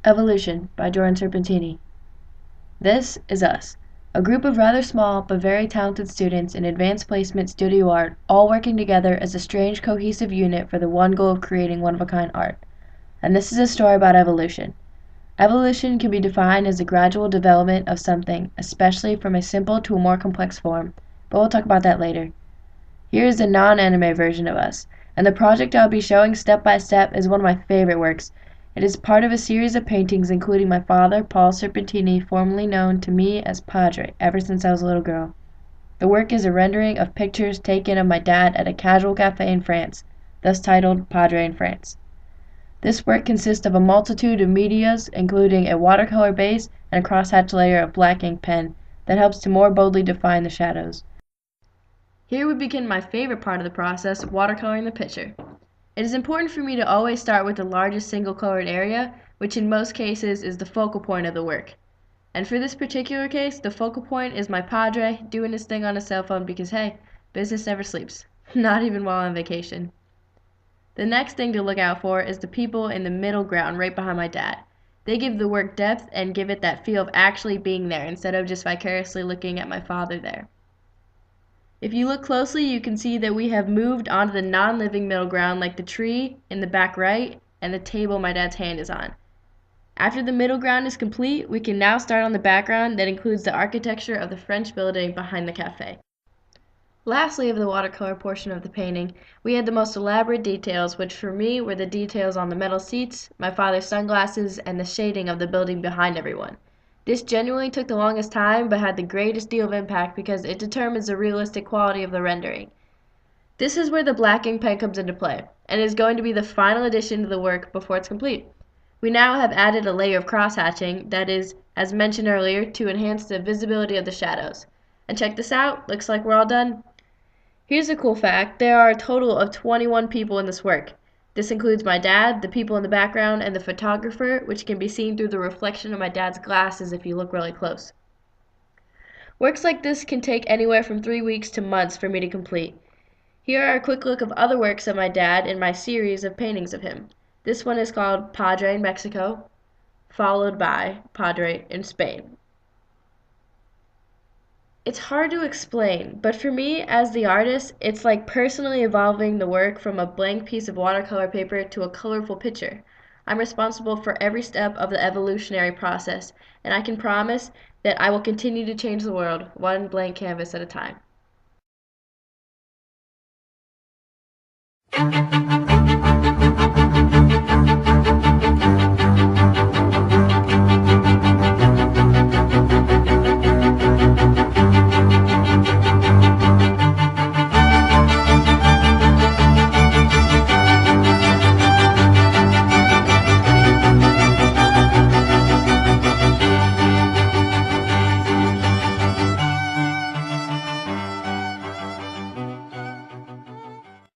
Evolution by Jordan Serpentini. This is us, a group of rather small but very talented students in advanced placement studio art, all working together as a strange cohesive unit for the one goal of creating one-of-a-kind art. And this is a story about evolution. Evolution can be defined as a gradual development of something, especially from a simple to a more complex form, but we'll talk about that later. Here is the non-anime version of us, and the project I'll be showing step by step is one of my favorite works. It is part of a series of paintings including my father, Paul Serpentini, formerly known to me as Padre, ever since I was a little girl. The work is a rendering of pictures taken of my dad at a casual cafe in France, thus titled Padre in France. This work consists of a multitude of medias, including a watercolor base and a crosshatch layer of black ink pen that helps to more boldly define the shadows. Here we begin my favorite part of the process, watercoloring the picture. It is important for me to always start with the largest single colored area, which in most cases is the focal point of the work. And for this particular case, the focal point is my padre doing his thing on his cell phone because hey, business never sleeps, not even while on vacation. The next thing to look out for is the people in the middle ground right behind my dad. They give the work depth and give it that feel of actually being there instead of just vicariously looking at my father there. If you look closely, you can see that we have moved onto the non-living middle ground like the tree in the back right and the table my dad's hand is on. After the middle ground is complete, we can now start on the background that includes the architecture of the French building behind the cafe. Lastly, of the watercolor portion of the painting, we had the most elaborate details, which for me were the details on the metal seats, my father's sunglasses, and the shading of the building behind everyone. This genuinely took the longest time but had the greatest deal of impact because it determines the realistic quality of the rendering. This is where the black ink pen comes into play, and is going to be the final addition to the work before it's complete. We now have added a layer of cross-hatching, that is, as mentioned earlier, to enhance the visibility of the shadows. And check this out, looks like we're all done. Here's a cool fact, there are a total of 21 people in this work. This includes my dad, the people in the background, and the photographer, which can be seen through the reflection of my dad's glasses if you look really close. Works like this can take anywhere from 3 weeks to months for me to complete. Here are a quick look of other works of my dad in my series of paintings of him. This one is called Padre in Mexico, followed by Padre in Spain. It's hard to explain, but for me, as the artist, it's like personally evolving the work from a blank piece of watercolor paper to a colorful picture. I'm responsible for every step of the evolutionary process, and I can promise that I will continue to change the world, one blank canvas at a time.